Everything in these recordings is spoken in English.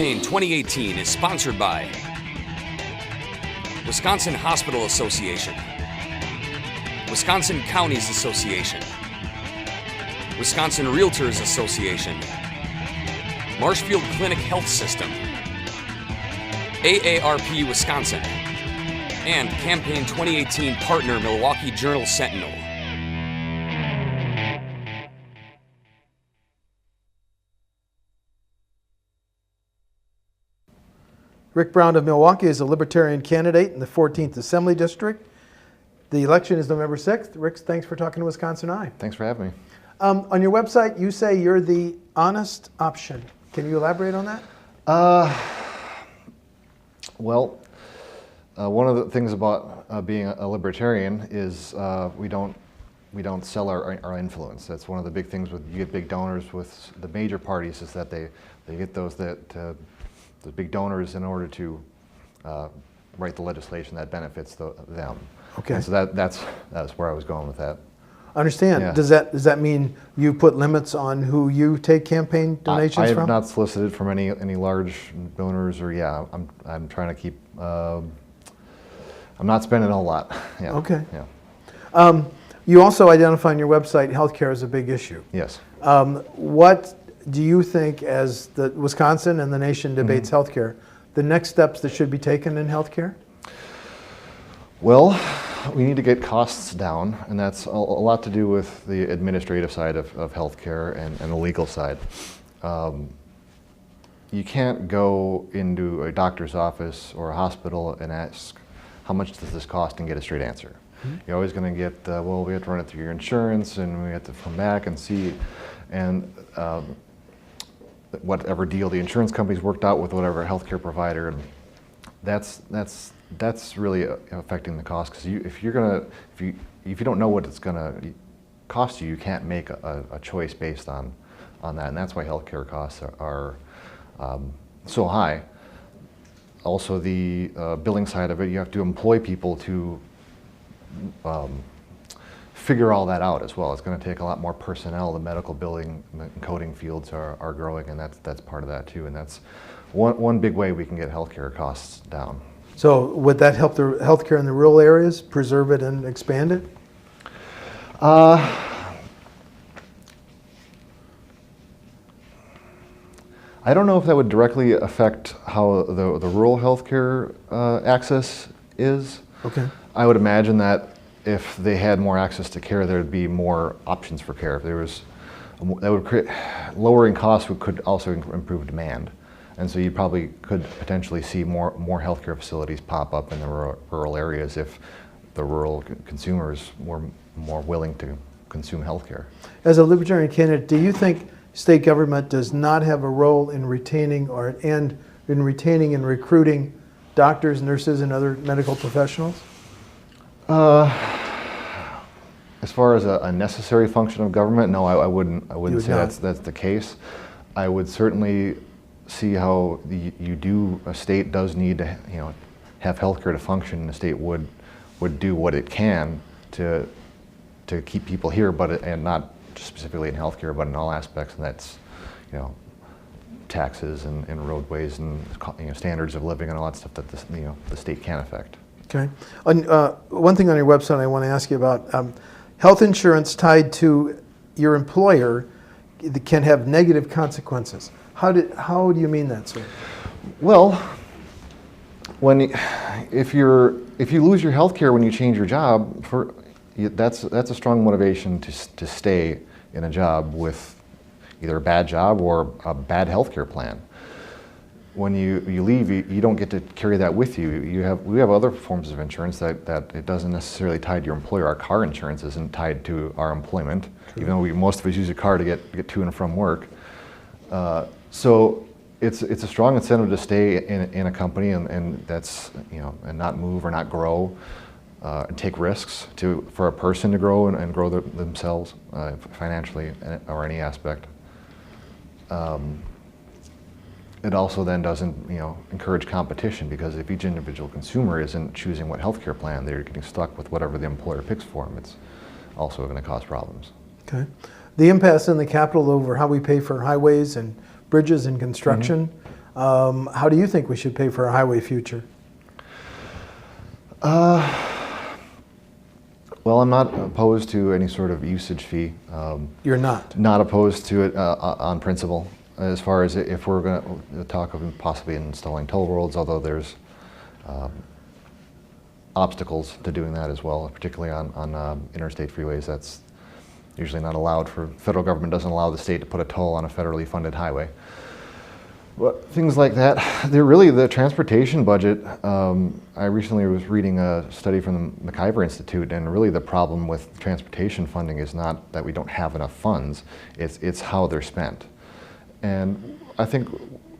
Campaign 2018 is sponsored by Wisconsin Hospital Association, Wisconsin Counties Association, Wisconsin Realtors Association, Marshfield Clinic Health System, AARP Wisconsin, and Campaign 2018 partner Milwaukee Journal-Sentinel. Rick Braun of Milwaukee is a Libertarian candidate in the 14th Assembly District. The election is November 6th. Rick, thanks for talking to WisconsinEye. Thanks for having me. On your website, you say you're the honest option. Can you elaborate on that? Well, one of the things about being a libertarian is we don't sell our influence. That's one of the big things with you get big donors with the major parties is that they get the big donors in order to write the legislation that benefits them. Okay. And so that's where I was going with that. Understand. Yeah. Does that mean you put limits on who you take campaign donations I from? have not solicited from any large donors, or I'm trying to keep. I'm not spending a whole lot. Yeah. Okay. Yeah. You also identify on your website healthcare as a big issue. Yes. What do you think, as the Wisconsin and the nation debates healthcare, the next steps that should be taken in healthcare? Well, we need to get costs down, and that's a lot to do with the administrative side of healthcare and the legal side. You can't go into a doctor's office or a hospital and ask, how much does this cost, and get a straight answer. You're always going to get, well, we have to run it through your insurance, and we have to come back and see, and whatever deal the insurance company's worked out with whatever healthcare provider, and that's really affecting the cost, because if you don't know what it's going to cost you, you can't make a choice based on that, and that's why healthcare costs are so high. Also, the billing side of it, you have to employ people to figure all that out as well. It's going to take a lot more personnel. The medical billing and coding fields are growing, and that's part of that too. And that's one big way we can get healthcare costs down. So would that help the healthcare in the rural areas, preserve it and expand it? I don't know if that would directly affect how the rural healthcare access is. Okay. I would imagine that if they had more access to care, there would be more options for care. If there was, that would create, lowering costs could also improve demand. And so you probably could potentially see more healthcare facilities pop up in the rural areas if the rural consumers were more willing to consume healthcare. As a Libertarian candidate, do you think state government does not have a role in retaining and recruiting doctors, nurses, and other medical professionals? As far as a necessary function of government, no, I wouldn't say that's the case. I would certainly see how a state does need to have healthcare to function, and the state would do what it can to keep people here, and not just specifically in healthcare, but in all aspects, and that's taxes and roadways and standards of living and all that stuff that the state can affect. Okay. One thing on your website I want to ask you about, health insurance tied to your employer can have negative consequences. How do you mean that, sir? Well, if you lose your health care when you change your job, that's a strong motivation to stay in a job with either a bad job or a bad health care plan. When you leave, you don't get to carry that with you. We have other forms of insurance that it doesn't necessarily tie to your employer. Our car insurance isn't tied to our employment, even though most of us use a car to get to and from work. So it's a strong incentive to stay in a company and that's and not move or not grow, and take risks for a person to grow and grow themselves financially or any aspect. It also then doesn't, encourage competition, because if each individual consumer isn't choosing what healthcare plan, they're getting stuck with whatever the employer picks for them. It's also going to cause problems. Okay. The impasse in the Capitol over how we pay for highways and bridges and construction, How do you think we should pay for our highway future? Well, I'm not opposed to any sort of usage fee. You're not? Not opposed to it on principle. As far as if we're going to talk of possibly installing toll roads, although there's obstacles to doing that as well, particularly on interstate freeways. That's usually not allowed. Federal government doesn't allow the state to put a toll on a federally funded highway. But things like that, they're really the transportation budget. I recently was reading a study from the McIver Institute, and really the problem with transportation funding is not that we don't have enough funds, it's how they're spent. And I think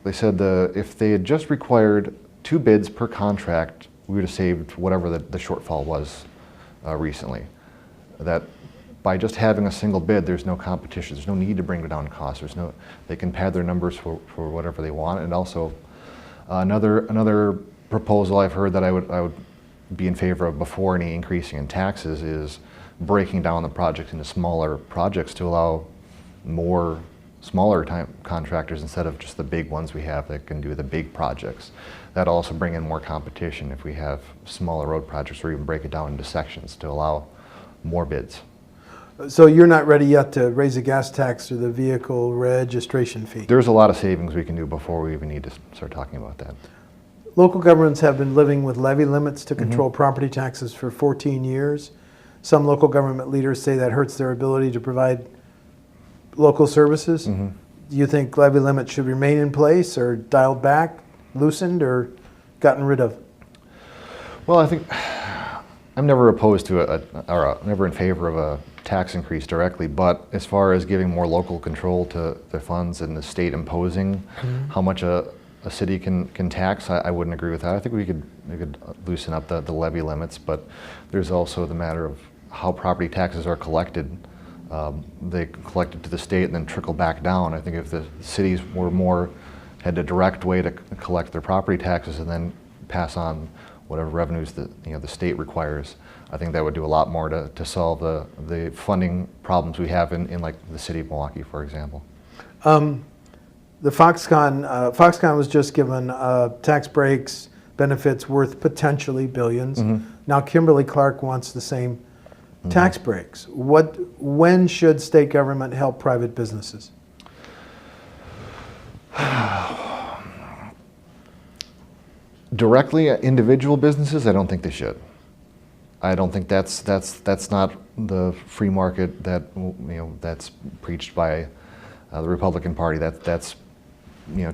they said if they had just required 2 bids per contract, we would have saved whatever the shortfall was recently. That by just having a single bid, there's no competition. There's no need to bring down costs. They can pad their numbers for whatever they want. And also, another proposal I've heard that I would be in favor of before any increasing in taxes is breaking down the project into smaller projects to allow more smaller time contractors instead of just the big ones we have that can do the big projects. That'll also bring in more competition if we have smaller road projects, or even break it down into sections to allow more bids. So you're not ready yet to raise the gas tax or the vehicle registration fee? There's a lot of savings we can do before we even need to start talking about that. Local governments have been living with levy limits to control property taxes for 14 years. Some local government leaders say that hurts their ability to provide local services. Do you think levy limits should remain in place, or dialed back, loosened, or gotten rid of? Well, I think I'm never opposed to never in favor of a tax increase directly, but as far as giving more local control to the funds and the state imposing how much a city can tax, I wouldn't agree with that. I think we could loosen up the levy limits, but there's also the matter of how property taxes are collected. They collected to the state and then trickle back down. I think if the cities had a direct way to collect their property taxes and then pass on whatever revenues the state requires, I think that would do a lot more to solve the funding problems we have in like the city of Milwaukee, for example. The Foxconn was just given tax breaks, benefits worth potentially billions. Now Kimberly-Clark wants the same tax breaks. When should state government help private businesses? Directly, individual businesses, I don't think they should. I don't think that's not the free market that's preached by the Republican Party. That's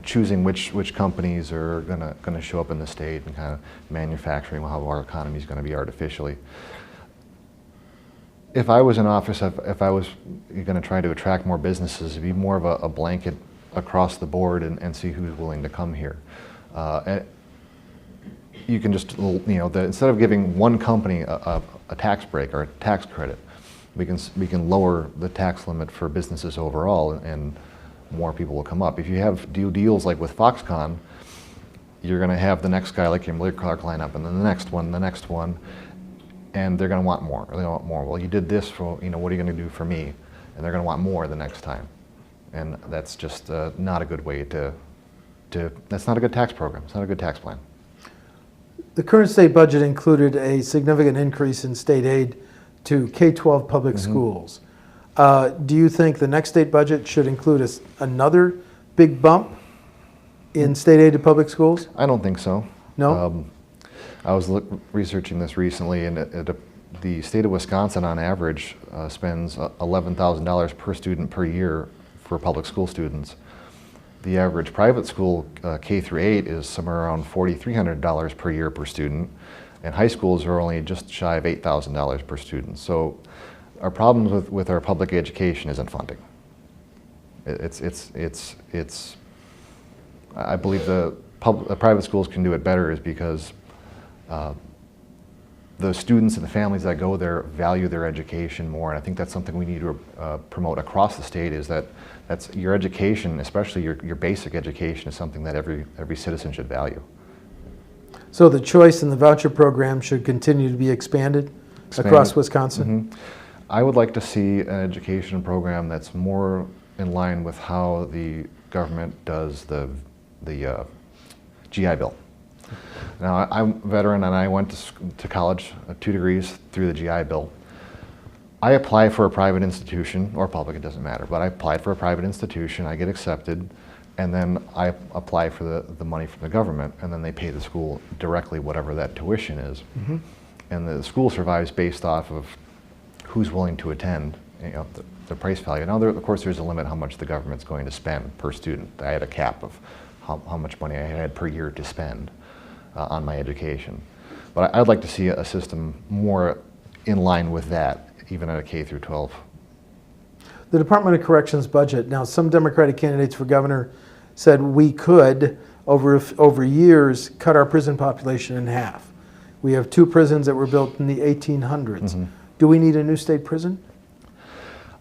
choosing which companies are gonna show up in the state and kind of manufacturing how our economy is going to be artificially. If I was in office, if I was going to try to attract more businesses, it'd be more of a blanket across the board and see who's willing to come here. You can just, instead of giving one company a tax break or a tax credit, we can lower the tax limit for businesses overall, and more people will come up. If you have deals like with Foxconn, you're going to have the next guy like Kimberly-Clark line up, and then the next one, and they're going to want more. They want more. Well, you did this for, what are you going to do for me? And they're going to want more the next time. And that's just not a good way that's not a good tax program. It's not a good tax plan. The current state budget included a significant increase in state aid to K-12 public schools. Do you think the next state budget should include another big bump in state aid to public schools? I don't think so. No? I was researching this recently, and the state of Wisconsin on average spends $11,000 per student per year for public school students. The average private school K through 8 is somewhere around $4,300 per year per student, and high schools are only just shy of $8,000 per student. So our problems with our public education isn't funding. I believe the private schools can do it better is because the students and the families that go there value their education more, and I think that's something we need to promote across the state, is that's your education, especially your basic education, is something that every citizen should value. So the choice and the voucher program should continue to be expanded across Wisconsin? I would like to see an education program that's more in line with how the government does the the GI Bill. Now, I'm a veteran and I went to college, 2 degrees through the GI Bill. I apply for a private institution, or public, it doesn't matter, but I applied for a private institution, I get accepted, and then I apply for the money from the government, and then they pay the school directly whatever that tuition is. Mm-hmm. And the school survives based off of who's willing to attend, the price value. Now, of course, there's a limit how much the government's going to spend per student. I had a cap of how much money I had per year to spend on my education. But I'd like to see a system more in line with that, even at a K through 12. The Department of Corrections budget, now some Democratic candidates for governor said we could, over years, cut our prison population in half. We have 2 prisons that were built in the 1800s. Mm-hmm. Do we need a new state prison?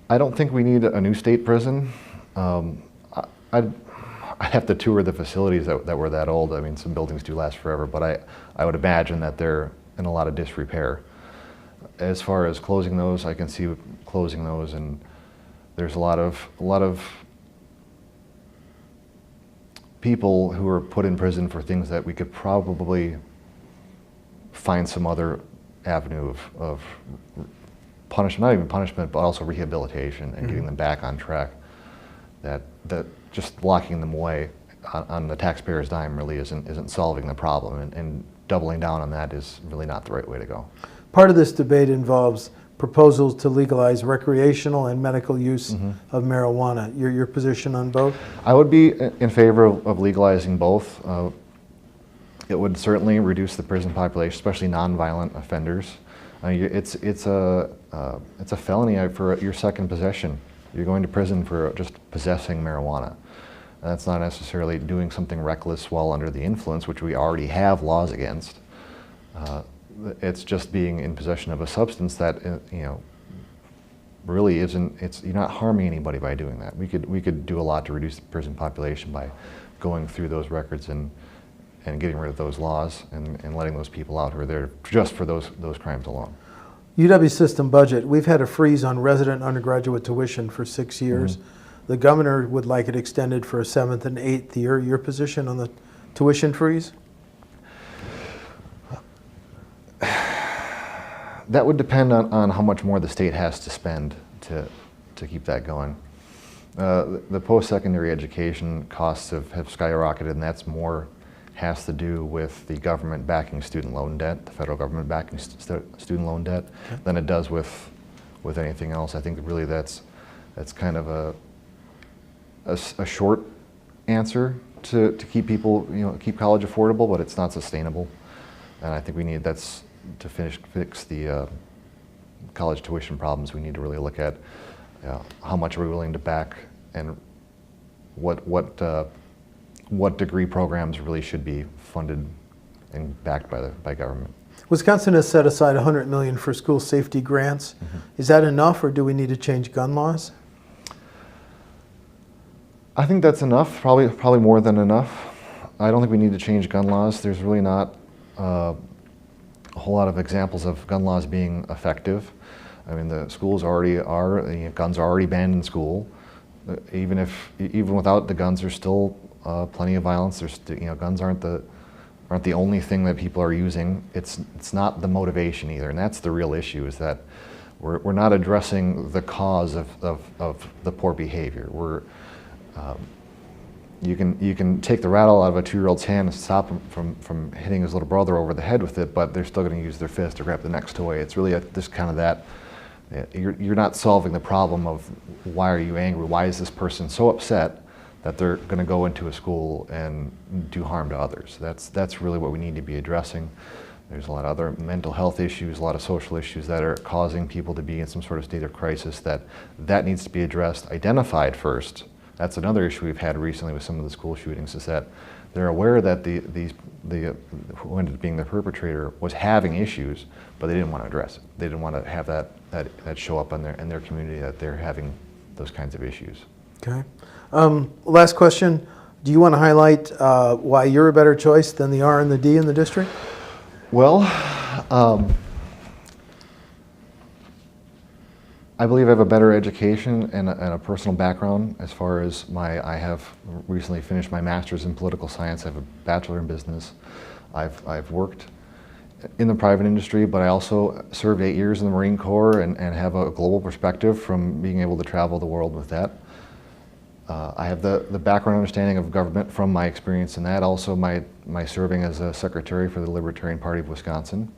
I don't think we need a new state prison. I'd have to tour the facilities that were that old. I mean, some buildings do last forever, but I would imagine that they're in a lot of disrepair. As far as closing those, I can see closing those, and there's a lot of people who are put in prison for things that we could probably find some other avenue of punishment, not even punishment, but also rehabilitation and getting them back on track. That just locking them away on the taxpayer's dime really isn't solving the problem, and doubling down on that is really not the right way to go. Part of this debate involves proposals to legalize recreational and medical use of marijuana. Your position on both? I would be in favor of legalizing both. It would certainly reduce the prison population, especially nonviolent offenders. It's a felony for your second possession. You're going to prison for just possessing marijuana. And that's not necessarily doing something reckless while under the influence, which we already have laws against. It's just being in possession of a substance that really isn't. You're not harming anybody by doing that. We could do a lot to reduce the prison population by going through those records and getting rid of those laws and letting those people out who are there just for those crimes alone. UW system budget, we've had a freeze on resident undergraduate tuition for 6 years. Mm-hmm. The governor would like it extended for a 7th and 8th year. Your position on the tuition freeze? That would depend on how much more the state has to spend to keep that going. The post-secondary education costs have skyrocketed, and that's more has to do with the government backing student loan debt, the federal government backing student loan debt, than it does with anything else. I think really that's kind of a short answer to keep people, keep college affordable, but it's not sustainable. And I think we need to fix the college tuition problems. We need to really look at how much are we willing to back, and what degree programs really should be funded and backed by government. Wisconsin has set aside $100 million for school safety grants. Mm-hmm. Is that enough, or do we need to change gun laws? I think that's enough, probably more than enough. I don't think we need to change gun laws. There's really not a whole lot of examples of gun laws being effective. I mean, the schools already are, guns are already banned in school. Even without the guns, there's still plenty of violence. Guns aren't the only thing that people are using. It's not the motivation either, and that's the real issue. Is that we're not addressing the cause of the poor behavior. You can take the rattle out of a 2-year-old's hand and stop him from hitting his little brother over the head with it, but they're still going to use their fist to grab the next toy. It's really just kind of that. You're not solving the problem of why are you angry? Why is this person so upset that they're going to go into a school and do harm to others? That's really what we need to be addressing. There's a lot of other mental health issues, a lot of social issues that are causing people to be in some sort of state of crisis that needs to be addressed, identified first. That's another issue we've had recently with some of the school shootings, is that they're aware that who ended up being the perpetrator was having issues, but they didn't want to address it. They didn't want to have that show up in their community, that they're having those kinds of issues. Okay. Last question. Do you want to highlight why you're a better choice than the R and the D in the district? Well, I believe I have a better education and a personal background as far as I have recently finished my master's in political science. I have a bachelor in business. I've worked in the private industry, but I also served 8 years in the Marine Corps and have a global perspective from being able to travel the world with that. I have the background understanding of government from my experience in that. Also my serving as a secretary for the Libertarian Party of Wisconsin.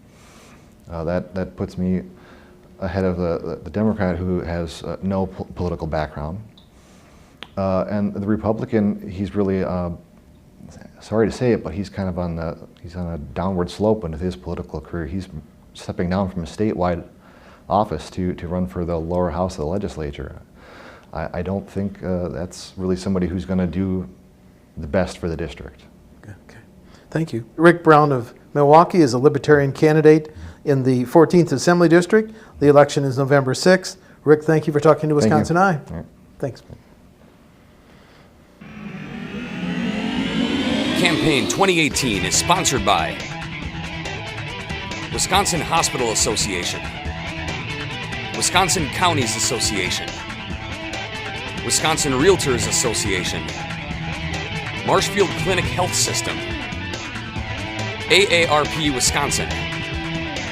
That puts me ahead of the Democrat who has no political background. And the Republican, he's really, sorry to say it, but he's kind of he's on a downward slope into his political career. He's stepping down from a statewide office to run for the lower house of the legislature. I don't think that's really somebody who's going to do the best for the district. Okay. Thank you. Rick Braun of Milwaukee is a Libertarian candidate in the 14th Assembly District. The election is November 6th. Rick, thank you for talking to WisconsinEye. Right. Thanks. Campaign 2018 is sponsored by Wisconsin Hospital Association, Wisconsin Counties Association, Wisconsin Realtors Association, Marshfield Clinic Health System, AARP Wisconsin,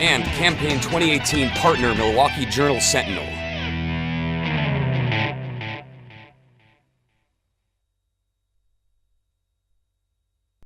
and Campaign 2018 partner Milwaukee Journal Sentinel.